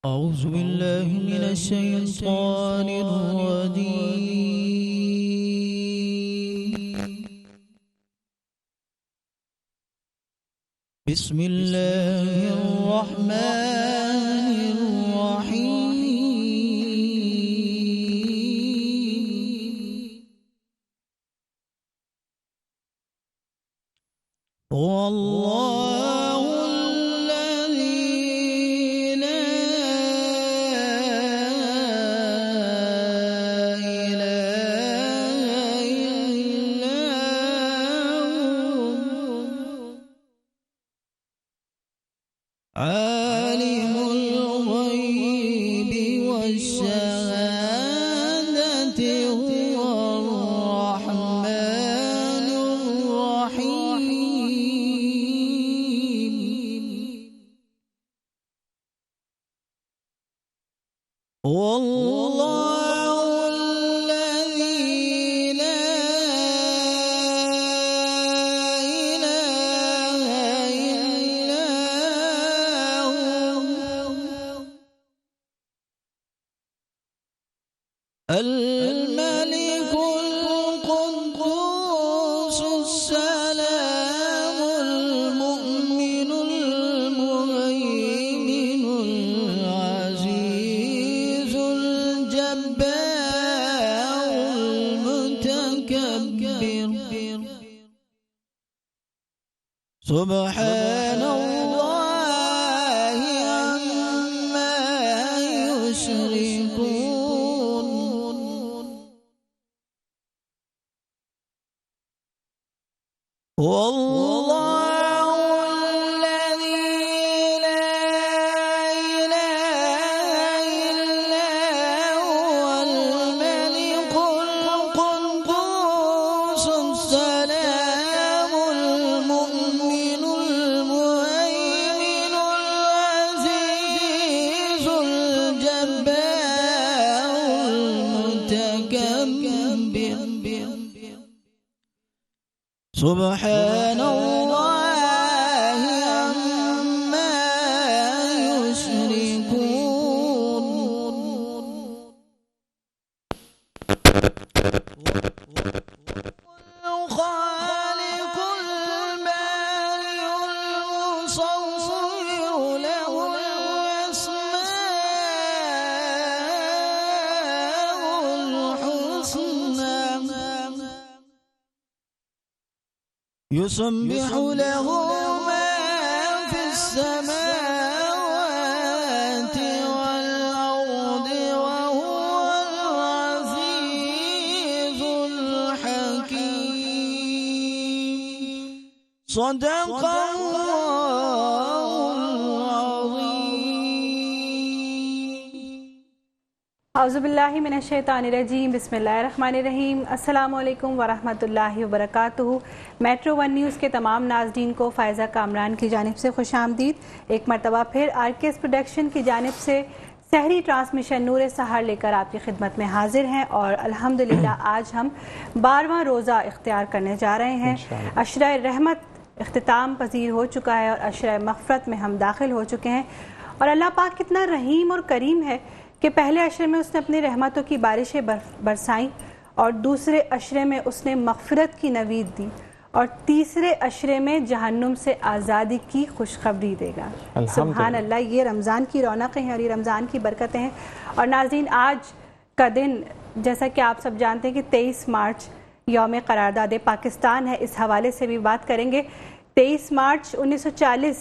أعوذ بالله من الشيطان الرجيم. بسم الله الرحمن الرحيم. والله الذي لا إله إلا هو عالم الغيب والشهادة هو الرحمن الرحيم. والله الذي لا إله إلا هو الملك القدوس السلام المؤمن المهيمن العزيز الجبار المتكبر سبحان الله عما يشركون. والله الذي لا إله إلا هو الملك القدوس السلام المؤمن المهيمن العزيز الجبار المتكبر سبحان الله عما يشركون. الخالق البارئ المصور له الأسماء الحسنى يسبح له ما في السماوات والأرض وهو العزيز الحكيم. صدق الله العظيم. اعوذ باللہ من الشیطان الرجیم. بسم اللہ الرحمن الرحیم. السلام علیکم ورحمۃ اللہ وبرکاتہ. میٹرو ون نیوز کے تمام ناظرین کو فائزہ کامران کی جانب سے خوش آمدید. ایک مرتبہ پھر آر کے ایس پروڈکشن کی جانب سے سحری ٹرانسمیشن نور سحر لے کر آپ کی خدمت میں حاضر ہیں، اور الحمدللہ آج ہم 12واں روزہ اختیار کرنے جا رہے ہیں. عشرہ رحمت اختتام پذیر ہو چکا ہے اور عشرہ مغفرت میں ہم داخل ہو چکے ہیں، اور اللہ پاک کتنا رحیم اور کریم ہے کہ پہلے عشرے میں اس نے اپنی رحمتوں کی بارشیں برسائیں، اور دوسرے عشرے میں اس نے مغفرت کی نوید دی، اور تیسرے عشرے میں جہنم سے آزادی کی خوشخبری دے گا. سبحان اللہ، یہ رمضان کی رونقیں ہیں اور یہ رمضان کی برکتیں ہیں. اور ناظرین، آج کا دن جیسا کہ آپ سب جانتے ہیں کہ 23 مارچ یوم قرارداد پاکستان ہے. اس حوالے سے بھی بات کریں گے. 23 مارچ 1940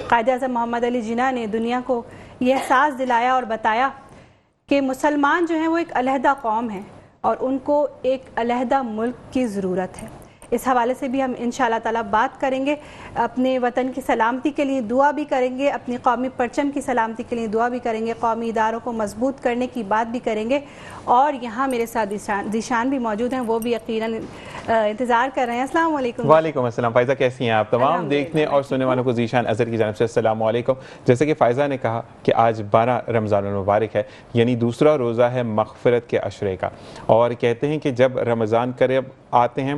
قائد اعظم محمد علی جناح نے دنیا کو یہ احساس دلایا اور بتایا کہ مسلمان جو ہیں وہ ایک علیحدہ قوم ہیں اور ان کو ایک علیحدہ ملک کی ضرورت ہے. اس حوالے سے بھی ہم انشاءاللہ تعالیٰ بات کریں گے. اپنے وطن کی سلامتی کے لیے دعا بھی کریں گے، اپنی قومی پرچم کی سلامتی کے لیے دعا بھی کریں گے، قومی اداروں کو مضبوط کرنے کی بات بھی کریں گے. اور یہاں میرے ساتھ ذیشان بھی موجود ہیں، وہ بھی یقیناً انتظار کر رہے ہیں. السلام علیکم. وعلیکم السلام. فائزہ کیسی ہیں آپ؟ تمام دیکھنے اور سننے والوں کو ذیشان اظہر کی جانب سے السلام علیکم. جیسے کہ فائزہ نے کہا کہ آج 12 رمضان المبارک ہے، یعنی دوسرا روزہ ہے مغفرت کے عشرے کا. اور کہتے ہیں کہ جب رمضان قریب آتے ہیں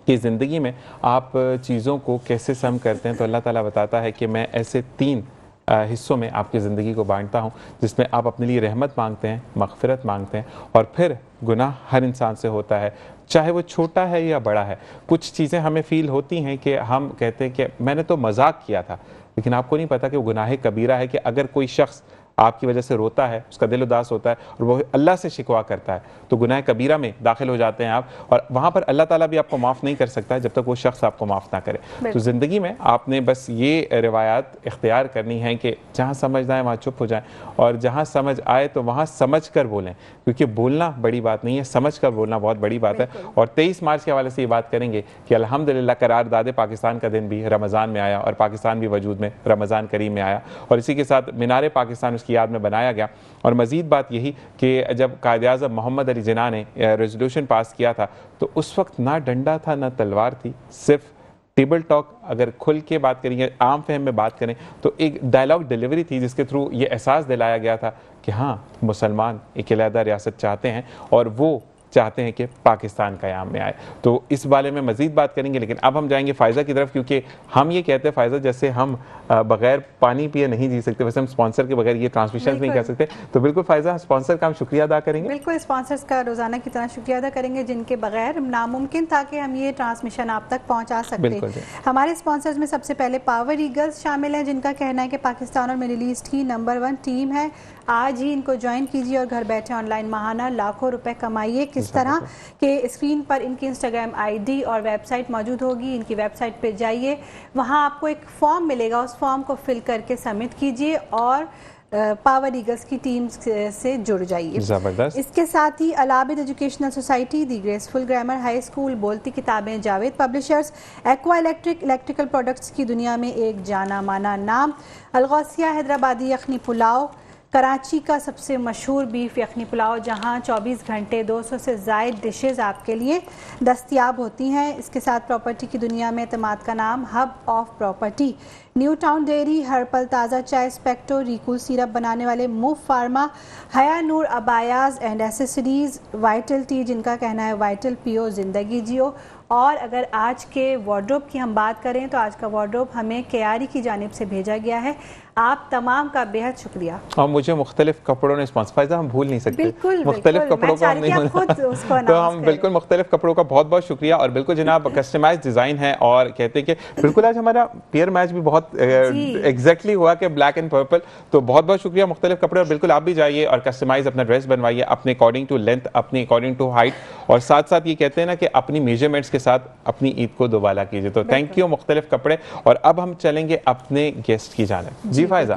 کہ زندگی میں آپ چیزوں کو کیسے سم کرتے ہیں، تو اللہ تعالیٰ بتاتا ہے کہ میں ایسے 3 حصوں میں آپ کی زندگی کو بانٹتا ہوں، جس میں آپ اپنے لیے رحمت مانگتے ہیں، مغفرت مانگتے ہیں، اور پھر گناہ ہر انسان سے ہوتا ہے، چاہے وہ چھوٹا ہے یا بڑا ہے۔ کچھ چیزیں ہمیں فیل ہوتی ہیں کہ ہم کہتے ہیں کہ میں نے تو مذاق کیا تھا، لیکن آپ کو نہیں پتا کہ وہ گناہ کبیرہ ہے، کہ اگر کوئی شخص آپ کی وجہ سے روتا ہے، اس کا دل اداس ہوتا ہے اور وہ اللہ سے شکوہ کرتا ہے، تو گناہ کبیرہ میں داخل ہو جاتے ہیں آپ، اور وہاں پر اللہ تعالیٰ بھی آپ کو معاف نہیں کر سکتا ہے جب تک وہ شخص آپ کو معاف نہ کرے۔ تو زندگی میں آپ نے بس یہ روایات اختیار کرنی ہیں کہ جہاں سمجھ نہ آئے وہاں چپ ہو جائیں، اور جہاں سمجھ آئے تو وہاں سمجھ کر بولیں، کیونکہ بولنا بڑی بات نہیں ہے، سمجھ کر بولنا بہت بڑی بات ہے۔ اور 23 مارچ کے حوالے سے یہ بات کریں گے کہ الحمدللہ قرارداد پاکستان کا دن بھی رمضان میں آیا، اور پاکستان بھی وجود میں رمضان کریم میں آیا، اور اسی کے ساتھ مینار پاکستان اس کی یاد میں بنایا گیا۔ اور مزید بات یہی کہ جب قائد اعظم محمد علی جناح نے ریزولوشن پاس کیا تھا تو اس وقت نہ ڈنڈا تھا نہ تلوار تھی، صرف ٹیبل ٹاک، اگر کھل کے بات کریں گے، عام فہم میں بات کریں تو ایک ڈائلاگ ڈیلیوری تھی جس کے تھرو یہ احساس دلایا گیا تھا کہ ہاں مسلمان ایک علیحدہ ریاست چاہتے ہیں اور وہ چاہتے ہیں کہ پاکستان قیام میں آئے۔ تو اس بارے میں مزید بات کریں گے، لیکن اب ہم جائیں گے فائزہ کی طرف، کیونکہ ہم یہ کہتے ہیں فائزہ جیسے ہم بغیر پانی پیے نہیں جی سکتے، ویسے ہم اسپانسر کے بغیر یہ ٹرانسمیشن نہیں کر سکتے۔ تو بالکل فائزہ، اسپانسر کا ہم شکریہ ادا کریں گے۔ بالکل، اسپانسرز کا روزانہ کی طرح شکریہ ادا کریں گے جن کے بغیر ناممکن تھا کہ ہم یہ ٹرانسمیشن آپ تک پہنچا سکتے۔ ہمارے اسپانسرز میں سب سے پہلے پاور ایگلز شامل ہیں، جن کا کہنا ہے کہ پاکستان اور مڈل ایسٹ ہی نمبر 1 ٹیم ہے۔ آج ہی ان کو جوائن کیجیے اور گھر بیٹھے آن لائن ماہانہ لاکھوں روپے کمائیے۔ کس طرح کہ اسکرین پر ان کی انسٹاگرام آئی ڈی اور ویب سائٹ موجود ہوگی، ان کی ویب سائٹ پہ جائیے، وہاں آپ کو ایک فارم ملے گا، اس فارم کو فل کر کے سبمٹ کیجیے اور پاور ایگلز کی ٹیم سے جڑ جائیے۔ زبردست۔ اس کے ساتھ ہی العابد ایجوکیشنل سوسائٹی، دی گریسفل گرامر ہائی اسکول، بولتی کتابیں، Javed publishers, aqua electrical products کی دنیا میں ایک جانا مانا نام، الغوثیہ حیدرآبادی یخنی پلاؤ، کراچی کا سب سے مشہور بیف یخنی پلاؤ، جہاں 24 گھنٹے 200 سے زائد ڈشز آپ کے لیے دستیاب ہوتی ہیں۔ اس کے ساتھ پراپرٹی کی دنیا میں اعتماد کا نام، hub of property, new town dairy, ہرپل تازہ چائے، اسپیکٹو، ریکول سیرپ بنانے والے موو فارما، حیا نور ابایاز اینڈ ایسیسریز، وائٹل ٹی جن کا کہنا ہے وائٹل پیو زندگی جیو۔ اور اگر آج کے وارڈروب کی ہم بات کریں تو آج کا وارڈروب ہمیں کیاری کی جانب سے بھیجا گیا ہے، آپ تمام کا بےحد شکریہ۔ اور مجھے مختلف کپڑوں نے اسپانسر، فائزہ ہم بھول نہیں سکتے، مختلف کپڑوں کا ہم نہیں تو ہم بالکل مختلف کپڑوں کا بہت بہت شکریہ۔ اور بالکل جناب کسٹمائز ڈیزائن ہے، اور کہتے ہیں کہ بالکل آج ہمارا پیئر میچ بھی بہت ایگزیکٹلی ہوا کہ بلیک اینڈ پرپل، تو بہت بہت شکریہ مختلف کپڑے، اور بالکل آپ بھی جائیے اور کسٹمائز اپنا ڈریس بنوائیے اپنے اکارڈنگ ٹو لینتھ، اپنے اکارڈنگ ٹو ہائٹ، اور ساتھ ساتھ یہ کہتے ہیں نا کہ اپنی میجرمنٹس کے ساتھ اپنی عید کو دوبالا کیجیے۔ تو تھینک یو مختلف کپڑے۔ اور اب ہم چلیں گے اپنے گیسٹ کی جانب۔ جی فائزہ،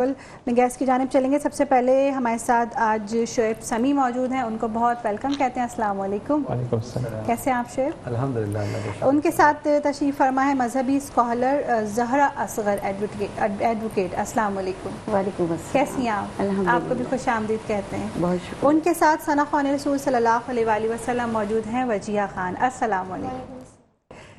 گیسٹ کی جانب چلیں گے۔ سب سے پہلے ہمارے ساتھ آج شعیب سمی موجود ہیں، ان کو بہت ویلکم کہتے ہیں۔ السلام علیکم۔ وعلیکم السلام۔ کیسے ہیں آپ شعیب؟ الحمدللہ۔ ان کے ساتھ تشریف فرما ہے مذہبی اسکالر زہرا اصغر ایڈوکیٹ۔ السلام علیکم۔ وعلیکم السلام۔ کیسی ہیں آپ؟ الحمدللہ۔ آپ کو بھی خوش آمدید کہتے ہیں۔ بہت شکریہ۔ ان کے ساتھ ثنا خوان رسول صلی اللہ علیہ وآلہ وسلم موجود ہیں، وجیہہ خان۔ السلام علیکم۔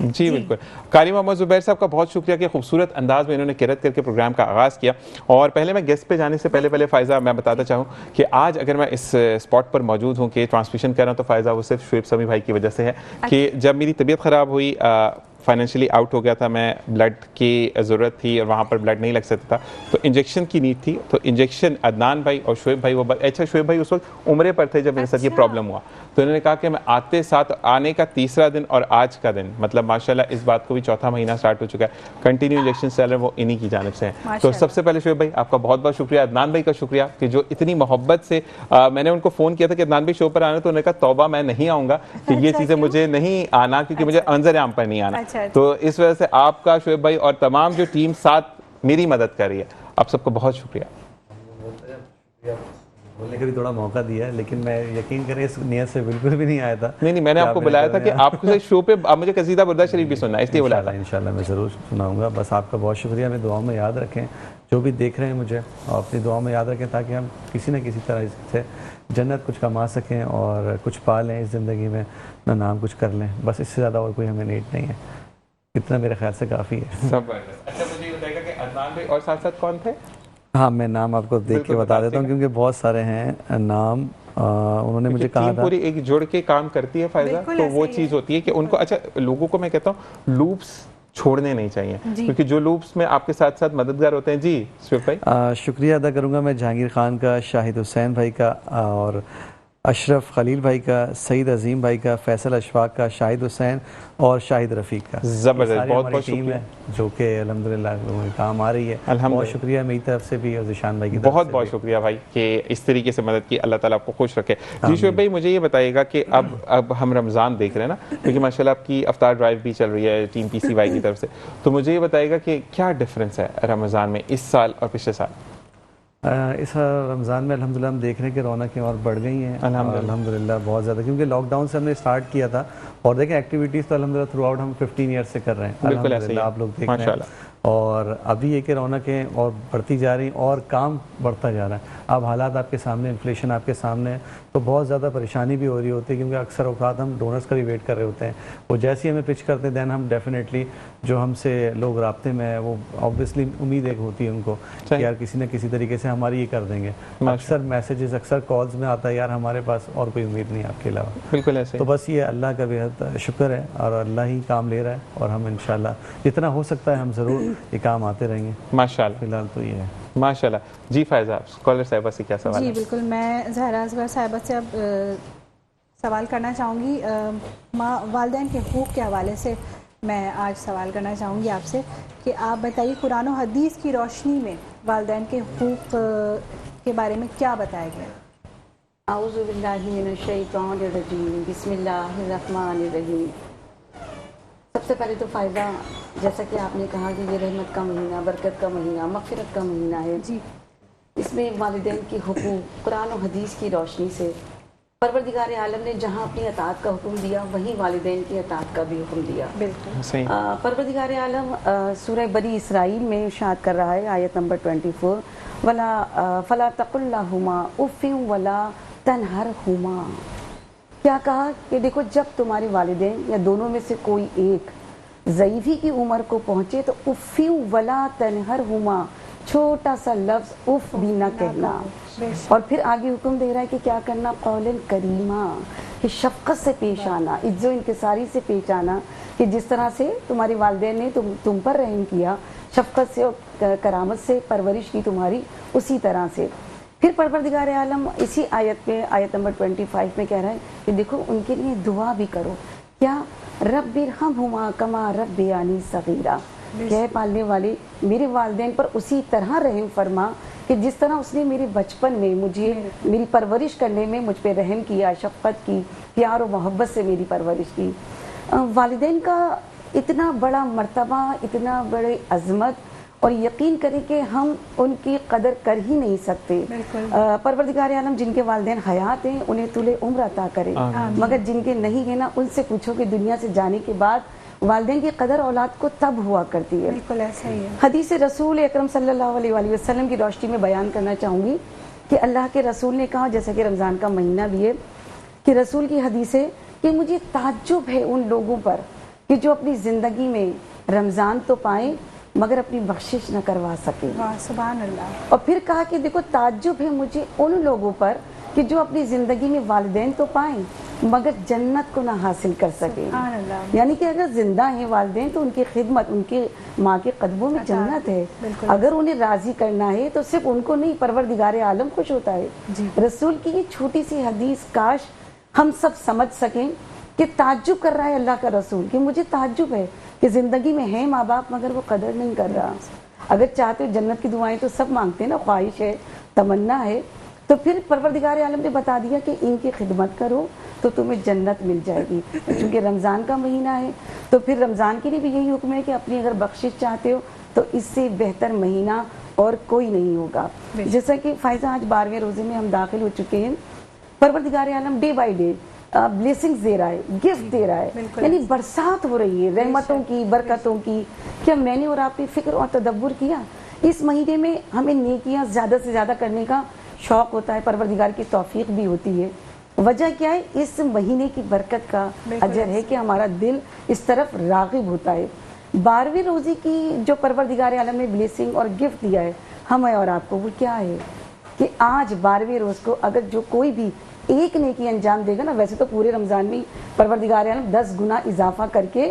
جی بالکل، قاری محمد زبیر صاحب کا بہت شکریہ کہ خوبصورت انداز میں انہوں نے قرأت کر کے پروگرام کا آغاز کیا۔ اور پہلے میں گیسٹ پہ جانے سے پہلے فائزہ میں بتاتا چاہوں کہ آج اگر میں اس اسپاٹ پر موجود ہوں کہ ٹرانسمیشن کر رہا ہوں تو فائزہ وہ صرف شعیب سمی بھائی کی وجہ سے ہے کہ جب میری طبیعت خراب ہوئی، فائنینشلی آؤٹ ہو گیا تھا، میں بلڈ کی ضرورت تھی اور وہاں پر بلڈ نہیں لگ سکتا تھا، تو انجیکشن کی نیڈ تھی، تو انجیکشن عدنان بھائی اور شعیب بھائی، وہ اچھا شعیب بھائی اس وقت عمرے پر تھے جب میرے ساتھ یہ پرابلم ہوا، تو انہوں نے کہا کہ میں آنے کا تیسرا دن اور آج کا دن، مطلب ماشاءاللہ اس بات کو بھی چوتھا مہینہ سٹارٹ ہو چکا ہے، کنٹینیو انجیکشن چل رہے ہیں، وہ انہی کی جانب سے ہیں۔ تو سب سے پہلے شعیب بھائی آپ کا بہت بہت شکریہ، عدنان بھائی کا شکریہ کہ جو اتنی محبت سے، میں نے ان کو فون کیا تھا کہ عدنان بھائی شو پر آنا، تو انہوں نے کہا توبہ میں نہیں آؤں گا کہ یہ چیزیں مجھے نہیں آنا، کیونکہ مجھے منظر عام پر نہیں آنا، تو اس وجہ سے آپ کا شعیب بھائی اور تمام جو ٹیم ساتھ میری مدد کر رہی ہے، آپ سب کو بہت شکریہ۔ بولنے کا بھی تھوڑا موقع دیا ہے، لیکن میں یقین کریں اس نیت سے بالکل بھی نہیں آیا تھا۔ نہیں، میں نے آپ کو بلایا تھا کہ آپ کو شو پہ مجھے قصیدہ بردہ شریف بھی سننا ہے، اس لیے بلایا تھا۔ انشاءاللہ میں ضرور سناؤں گا، بس آپ کا بہت شکریہ، ہمیں دعاؤں میں یاد رکھیں، جو بھی دیکھ رہے ہیں مجھے، اور اپنی دعاؤں میں یاد رکھیں تاکہ ہم کسی نہ کسی طرح سے جنت کچھ کما سکیں اور کچھ پا لیں اس زندگی میں، نہ نام کچھ کر لیں، بس اس سے زیادہ اور کوئی ہمیں نیڈ نہیں ہے، اتنا میرے خیال سے کافی ہے۔ اچھا مجھے یہ بتائے گا کہ عدنان بھائی اور ساتھ ساتھ کون تھے؟ ہاں میں نام آپ کو دیکھ کے بتا دیتا ہوں کیونکہ بہت سارے ہیں نام، انہوں نے مجھے کہا تھا پوری ایک جڑ کے کام کرتی ہے فائزہ، تو وہ چیز ہوتی ہے کہ ان کو، اچھا لوگوں کو میں کہتا ہوں لوپس چھوڑنے نہیں چاہیے کیونکہ جو لوپس میں آپ کے ساتھ ساتھ مددگار ہوتے ہیں. جی شفیق بھائی. شکریہ ادا کروں گا میں جہانگیر خان کا، شاہد حسین بھائی کا، اور اشرف خلیل بھائی کا، سعید عظیم بھائی کا، فیصل اشفاق کا، شاہد حسین اور شاہد رفیق کا. زبردست، بہت بہت ٹیم شکریہ ہے جو کہ الحمدللہ کام آ رہی ہے. بہت شکریہ میری طرف سے بھی اور ذیشان بھائی کی طرف سے. بہت بہت شکریہ بھائی کہ اس طریقے سے مدد کی. اللہ تعالیٰ آپ کو خوش رکھے. جی شعیب بھائی مجھے یہ بتائیے گا کہ اب ہم رمضان دیکھ رہے ہیں نا، کیونکہ ماشاءاللہ آپ کی افطار ڈرائیو بھی چل رہی ہے ٹیم پی سی وائی کی طرف سے، تو مجھے یہ بتائیے گا کہ کیا ڈفرینس ہے رمضان میں اس سال اور پچھلے سال؟ اس رمضان میں الحمدللہ ہم دیکھ رہے ہیں کہ رونقیں اور بڑھ گئی ہیں الحمدللہ بہت زیادہ، کیونکہ لاک ڈاؤن سے ہم نے اسٹارٹ کیا تھا. اور دیکھیں ایکٹیویٹیز تو الحمدللہ تھرو آؤٹ ہم 15 ایئر سے کر رہے ہیں الحمدللہ، آپ لوگ دیکھ رہے ہیں. اور ابھی یہ کہ رونقیں اور بڑھتی جا رہی ہیں اور کام بڑھتا جا رہا ہے. اب حالات آپ کے سامنے، انفلیشن آپ کے سامنے ہے، تو بہت زیادہ پریشانی بھی ہو رہی ہوتی ہے، کیونکہ اکثر اوقات ہم ڈونرز کا بھی ویٹ کر رہے ہوتے ہیں. وہ جیسے ہی ہمیں پچ کرتے ہیں دین ہم ڈیفینیٹلی جو ہم سے لوگ رابطے میں ہیں وہ اوبویسلی امید ایک ہوتی ہے ان کو کہ یار کسی نہ کسی طریقے سے ہماری یہ کر دیں گے. اکثر میسیجز، اکثر کالز میں آتا ہے یار ہمارے پاس اور کوئی امید نہیں آپ کے علاوہ. بالکل ایسے. تو بس یہ اللہ کا بہت شکر ہے اور اللہ ہی کام لے رہا ہے، اور ہم انشاءاللہ جتنا ہو سکتا ہے ہم ضرور یہ کام آتے رہیں گے ماشاءاللہ. فی الحال تو یہ ہے ماشاءاللہ. جی فائزہ، اسکالر صاحبہ سے کیا سوال ہے؟ جی بالکل، میں زہرا اصغر صاحبہ سے اب سوال کرنا چاہوں گی. والدین کے حقوق کے حوالے سے میں آج سوال کرنا چاہوں گی آپ سے کہ آپ بتائیے قرآن و حدیث کی روشنی میں والدین کے حقوق کے بارے میں کیا بتایا گیا؟ اعوذ باللہ من الشیطان الرجیم، بسم اللہ الرحمن الرحیم. سب سے پہلے تو فائدہ، جیسا کہ آپ نے کہا کہ یہ رحمت کا مہینہ، برکت کا مہینہ، مغفرت کا مہینہ ہے. جی، اس میں والدین کے حقوق قرآن و حدیث کی روشنی سے پروردگار عالم نے جہاں اپنی اطاعت کا حکم دیا وہیں والدین کی اطاعت کا بھی حکم دیا. بالکل. پروردگار عالم سورہ بنی اسرائیل میں ارشاد کر رہا ہے، آیت نمبر 24، فلا تقل لہما اف ولا تنہرہما. کیا کہا کہ دیکھو جب تمہارے والدین یا دونوں میں سے کوئی ایک ضعیفی کی عمر کو پہنچے تو اف ولا تنہرہما، چھوٹا سا لفظ اف بھی نہ کہنا. اور پھر آگے حکم دے رہا ہے کہ کیا کرنا، قولا کریما، کہ شفقت سے پیش آنا، عز و انکساری سے پیش آنا، کہ جس طرح سے تمہارے والدین نے تم پر رحم کیا، شفقت سے اور کرامت سے پرورش کی تمہاری، اسی طرح سے. پھر پروردگار عالم اسی آیت میں، آیت نمبر 25 میں کہہ رہا ہے کہ دیکھو ان کے لیے دعا بھی کرو. کیا، رب ارحمہما کما ربیانی صغیرا، کہ پالنے والے میرے والدین پر اسی طرح رحم فرما کہ جس طرح اس نے میرے بچپن میں مجھے میری پرورش کرنے میں مجھ پہ رحم کیا، شفقت کی، پیار و محبت سے میری پرورش کی. والدین کا اتنا بڑا مرتبہ، اتنا بڑے عظمت، اور یقین کریں کہ ہم ان کی قدر کر ہی نہیں سکتے. پروردگار عالم جن کے والدین حیات ہیں انہیں طول عمر عطا کرے، مگر جن کے نہیں ہیں نا، ان سے پوچھو کہ دنیا سے جانے کے بعد والدین کی قدر اولاد کو تب ہوا کرتی ہے. بالکل ایسا ہی ہے. حدیث رسول اکرم صلی اللہ علیہ وآلہ وسلم کی روشنی میں بیان کرنا چاہوں گی کہ اللہ کے رسول نے کہا، جیسا کہ رمضان کا مہینہ بھی ہے، کہ رسول کی حدیث ہے کہ مجھے تعجب ہے ان لوگوں پر کہ جو اپنی زندگی میں رمضان تو پائیں مگر اپنی بخشش نہ کروا سکیں. سبحان اللہ. اور پھر کہا کہ دیکھو تعجب ہے مجھے ان لوگوں پر کہ جو اپنی زندگی میں والدین تو پائیں مگر جنت کو نہ حاصل کر سکیں. یعنی کہ اگر زندہ ہیں والدین تو ان کی خدمت، ان کی ماں کے قدموں میں جنت ہے. اگر انہیں راضی کرنا ہے تو صرف ان کو نہیں، پروردگار عالم خوش ہوتا ہے. رسول کی یہ چھوٹی سی حدیث کاش ہم سب سمجھ سکیں کہ تعجب کر رہا ہے اللہ کا رسول، کہ مجھے تعجب ہے کہ زندگی میں ہیں ماں باپ مگر وہ قدر نہیں کر رہا. اگر چاہتے ہو جنت کی دعائیں تو سب مانگتے ہیں نا، خواہش ہے، تمنا ہے. تو پھر پروردگار عالم نے بتا دیا کہ ان کی خدمت کرو تو تمہیں جنت مل جائے گی. چونکہ رمضان کا مہینہ ہے تو پھر رمضان کے لیے بھی یہی حکم ہے کہ اپنی اگر بخشش چاہتے ہو تو اس سے بہتر مہینہ اور کوئی نہیں ہوگا. جیسا کہ فائزہ آج 12ویں روزے میں ہم داخل ہو چکے ہیں. پروردگار عالم ڈے بائی ڈے بلیسنگز دے رہا ہے، گفٹ دے رہا ہے، یعنی برسات ہو رہی ہے رحمتوں کی، برکتوں کی. کیا میں نے اور آپ نے فکر اور تدبر کیا؟ اس مہینے میں ہمیں نیکیاں زیادہ سے زیادہ کرنے کا شوق ہوتا ہے، پروردگار کی توفیق بھی ہوتی ہے. وجہ کیا ہے؟ اس مہینے کی برکت کا اجر ہے کہ ہمارا دل اس طرف راغب ہوتا ہے. 12ویں روزے کی جو پروردگار عالم نے بلیسنگ اور گفٹ دیا ہے ہمیں اور آپ کو، وہ کیا ہے کہ آج 12ویں روز کو اگر جو کوئی بھی ایک نیکی انجام دے گا نا، ویسے تو پورے رمضان میں پروردگار عالم 10 گنا اضافہ کر کے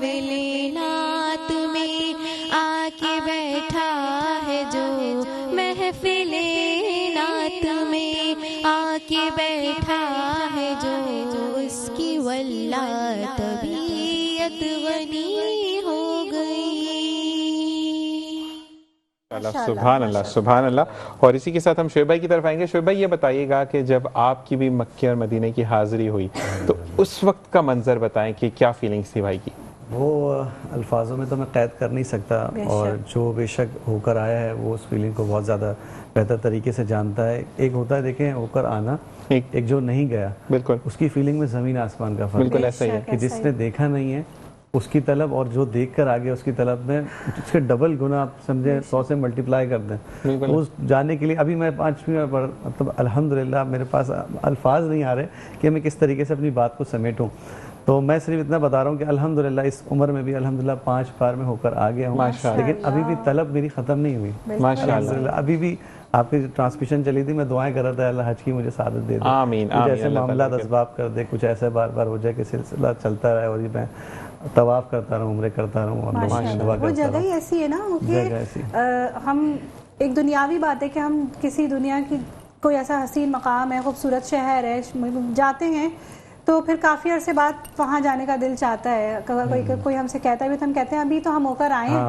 محفل نعت میں آ کے بیٹھا ہے جو محفل نعت میں آ کے بیٹھا ہے جو اس کی واللہ طبیعت غنی ہو گئی. سبحان اللہ سبحان اللہ. اور اسی کے ساتھ ہم شعیب بھائی کی طرف آئیں گے. شعیب بھائی یہ بتائیے گا کہ جب آپ کی بھی مکے اور مدینے کی حاضری ہوئی تو اس وقت کا منظر بتائیں کہ کیا فیلنگس تھی بھائی کی؟ وہ الفاظوں میں تو میں قید کر نہیں سکتا, اور جو بے شک ہو کر آیا ہے وہ اس فیلنگ کو بہت زیادہ بہتر طریقے سے جانتا ہے. ایک ہوتا ہے دیکھیں ہو کر آنا, ایک جو نہیں گیا بالکل اس کی فیلنگ میں زمین آسمان کا فرق. بالکل ایسا ہی ہے کہ جس نے دیکھا نہیں ہے اس کی طلب اور جو دیکھ کر آگے اس کی طلب میں اس کے ڈبل گنا آپ سمجھیں 100 سے ملٹیپلائی کر دیں. اس جانے کے لیے ابھی میں 5ویں بار مطلب الحمدللہ میرے پاس الفاظ نہیں آ رہے کہ میں کس طریقے سے اپنی بات کو سمیٹوں. تو میں صرف اتنا بتا رہا ہوں کہ الحمدللہ اس عمر میں بھی الحمدللہ 5 بار میں ہو کر آ گیا ہوں, لیکن ابھی بھی طلب میری ختم نہیں ہوئی الحمدللہ. ابھی بھی آپ کی ٹرانسمیشن چلی تھی, میں دعائیں کر رہا تھا اللہ حج کی مجھے سعادت دے دے, آمین کچھ ایسے معاملات اسباب کر دے, کچھ ایسے بار بار ہو جائے کہ سلسلہ چلتا رہے اور یہ میں طواف کرتا رہوں, عمرے کرتا رہوں اور دعا کرتا رہوں. وہ جگہ ہی ایسی ہے نا کہ ہم ایک دنیاوی بات ہے کہ ہم کسی دنیا کی کوئی ایسا حسین مقام ہے, خوبصورت شہر ہے, جاتے ہیں تو پھر کافی عرصے بعد وہاں جانے کا دل چاہتا ہے. کوئی ہم سے کہتا ہے تو ہم کہتے ہیں ابھی تو ہم ہو کر آئے ہیں,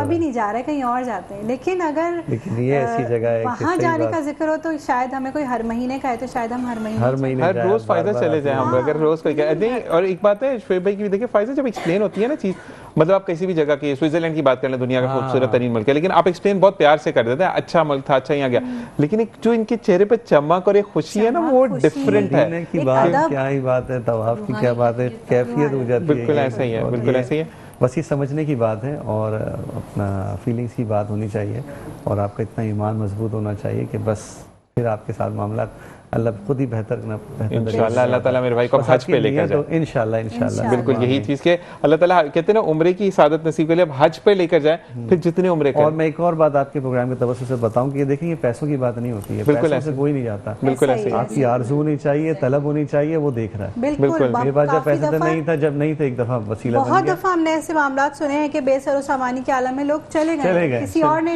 ابھی نہیں جا رہے, کہیں اور جاتے ہیں. لیکن اگر یہ ایسی جگہ ہے وہاں جانے کا ذکر ہو تو شاید ہمیں کوئی ہر مہینے کہے تو شاید ہم ہر مہینے ہر روز فائدہ چلے جائیں ہم, اگر روز کوئی کہے نہیں. اور ایک بات ہے شعیب بھائی کی بھی دیکھیں, فائدہ جب ایکسپلین ہوتی ہے نا چیز, مطلب آپ کسی بھی جگہ کی سوئٹزرلینڈ کی بات کر لیں, دنیا کا خوبصورت ترین ملک ہے, لیکن آپ ایکسپلین بہت پیار سے کر دیتے ہیں, اچھا ملک تھا, اچھا یہاں گیا, لیکن ایک جو ان کے چہرے پہ چمک اور ایک خوشی ہے نا وہ ڈفرینٹ ہے. کیا ہی بات ہے, طواف کی کیا بات ہے, کیفیت ہو جاتی ہے. بالکل ایسا ہی ہے, بالکل ایسا ہی ہے. بس یہ سمجھنے کی بات ہے اور اپنا فیلنگز کی بات ہونی چاہیے, اور آپ کا اتنا ایمان مضبوط ہونا چاہیے کہ بس پھر آپ کے ساتھ معاملات اللہ خود ہی بہتر انشاءاللہ. اللہ تعالیٰ میرے بھائی کو حج پہ لے کر جائے انشاءاللہ. بالکل یہی چیز کہ اللہ تعالیٰ کہتے ہیں نا عمرے کی سعادت نصیب کے لیے اب حج پہ لے کر جائیں, پھر جتنے عمرے کریں. اور میں ایک اور بات آپ کے پروگرام کے توسط سے بتاؤں کہ یہ دیکھیں یہ پیسوں کی بات نہیں ہوتی ہے, پیسوں سے کوئی نہیں جاتا. بالکل ایسے آپ کی آرزو ہونی چاہیے, طلب ہونی چاہیے, وہ دیکھ رہا ہے. بالکل میرے پاس جب پیسے نہیں تھا, جب نہیں تھا, ایک دفعہ وسیلہ بن گیا. بہت دفعہ ہم نے ایسے معاملات سنے ہیں کہ بے سر و سامانی کے عالم میں لوگ چلے گئے, کسی اور نے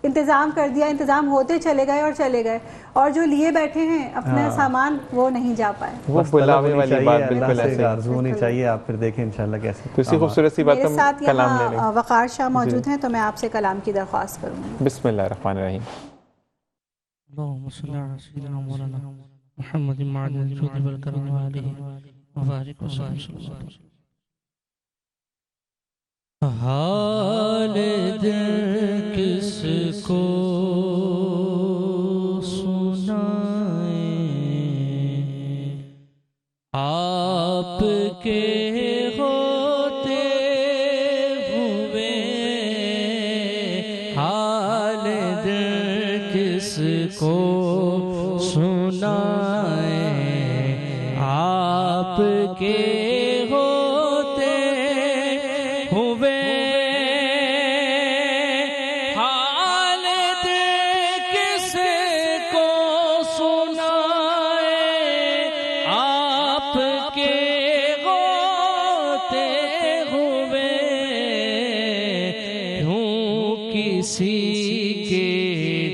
انتظام کر دیا, انتظام ہوتے چلے گئے اور چلے گئے, اور جو لیے بیٹھے ہیں اپنا سامان وہ نہیں جا پائے. وہ بلاوے والی بات بالکل ایسے آرزو ہونی چاہیے. آپ پھر دیکھیں انشاءاللہ کیسے. تو اسی خوبصورت سی بات میرے ہم ساتھ کلام لے لیں. یہاں وقار شاہ موجود ہیں تو میں آپ سے کلام کی درخواست کروں گی. بسم اللہ الرحمن الرحیم. اللهم صل على سيدنا مولانا محمد معدن الجود والكرم وآله وبارك وسلم. حال دل کس کو سنائیں, آپ کے ہوتے ہوئے حال دل کس کو سنائیں, آپ کے ہوتے ہوئے حال دل کس کو سنائیں, آپ کے ہوتے ہوئے یوں کسی کے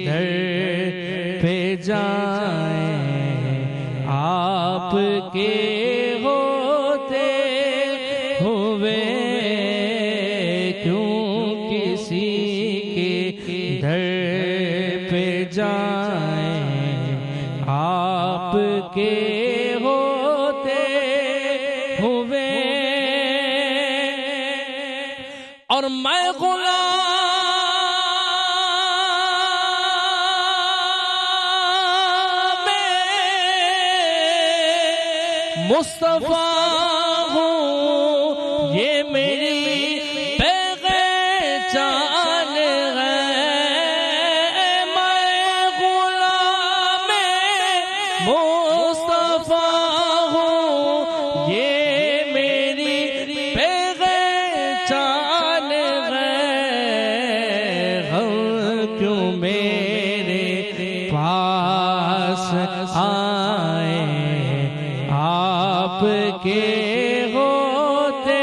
در پہ جائیں, آپ کے ہوتے ہوئے کیوں کسی کے در پہ جائیں, آپ کے ہوتے ہوئے. اور میں غلام مصطفیٰ ہوں, یہ میری پہچان ہے. میں غلام مصطفیٰ ہوں, یہ میری پہچان ہے. غم کیوں میرے پاس آئے, آپ کے ہوتے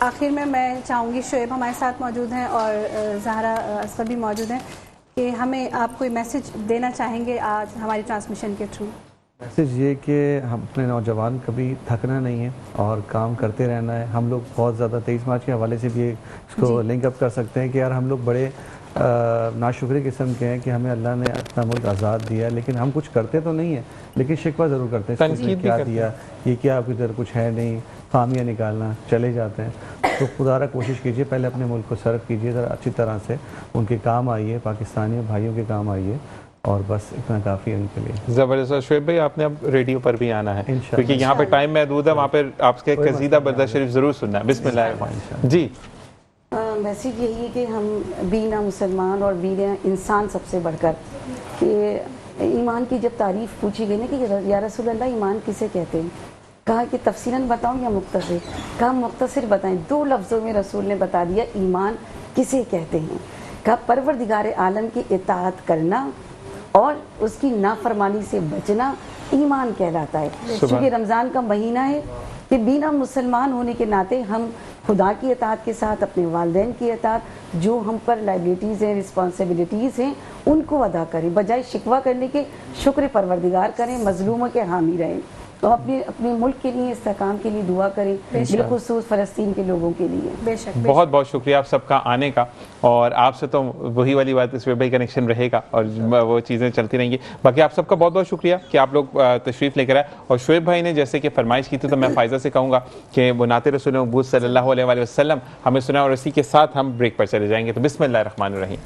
آخر میں چاہوں گی، شعیب ہمارے ساتھ موجود ہیں اور زہرا اصغر بھی موجود ہیں، کہ ہمیں آپ کوئی میسج دینا چاہیں گے آج ہماری ٹرانسمیشن کے تھرو؟ میسج یہ کہ ہم اپنے نوجوان کبھی تھکنا نہیں ہے اور کام کرتے رہنا ہے. ہم لوگ بہت زیادہ 23 مارچ کے حوالے سے بھی اس کو لنک اپ کر سکتے ہیں کہ یار ہم لوگ بڑے ناشکری قسم کے ہیں کہ ہمیں اللہ نے اپنا ملک آزاد دیا، لیکن ہم کچھ کرتے تو نہیں ہیں، لیکن شکوہ ضرور کرتے ہیں کہ کیا دیا، یہ کیا آپ ادھر کچھ ہے نہیں، خامیاں نکالنا چلے جاتے ہیں. تو خدا را کوشش کیجئے پہلے اپنے ملک کو سرو کیجئے ذرا اچھی طرح سے، ان کے کام آئیے، پاکستانی بھائیوں کے کام آئیے، اور بس اتنا کافی ہے ان کے لیے. زبردست. شعیب بھائی آپ نے اب ریڈیو پر بھی آنا ہے کیونکہ یہاں پہ ٹائم محدود ہے، وہاں پہ آپ کے قصیدہ بردا شریف ضرور سننا ہے. بسم اللہ الرحمن الرحیم. جی میسیج یہی ہے کہ ہم بینا مسلمان اور بینا انسان سب سے بڑھ کر، کہ ایمان کی جب تعریف پوچھی گئی نا کہ یا رسول اللہ ایمان کسے کہتے ہیں، کہا کہ تفصیلاً بتاؤں یا مختصر؟ کہا مختصر بتائیں. 2 لفظوں میں رسول نے بتا دیا ایمان کسے کہتے ہیں. کہا پروردگار عالم کی اطاعت کرنا اور اس کی نافرمانی سے بچنا ایمان کہلاتا ہے. چونکہ رمضان کا مہینہ ہے کہ بینا مسلمان ہونے کے ناطے ہم خدا کی اطاعت کے ساتھ اپنے والدین کی اطاعت، جو ہم پر لائبلٹیز ہیں، رسپانسبلٹیز ہیں، ان کو ادا کریں، بجائے شکوہ کرنے کے شکر پروردگار کریں، مظلوموں کے حامی رہیں، تو اپنے ملک کے لیے استحکام کے لیے دعا کریں، بالخصوص فلسطین کے لوگوں کے لیے. بے شک بہت بہت شکریہ آپ سب کا آنے کا، اور آپ سے تو وہی والی بات شعیب بھائی کنیکشن رہے گا اور وہ چیزیں چلتی رہیں گی. باقی آپ سب کا بہت بہت شکریہ کہ آپ لوگ تشریف لے کر آئے. اور شعیب بھائی نے جیسے کہ فرمائش کی تھی تو میں فائزہ سے کہوں گا کہ وہ نعت رسول مبعوث صلی اللہ علیہ وآلہ وسلم ہمیں سنا، اور اسی کے ساتھ ہم بریک پر چلے جائیں گے. تو بسم اللہ الرحمن الرحیم.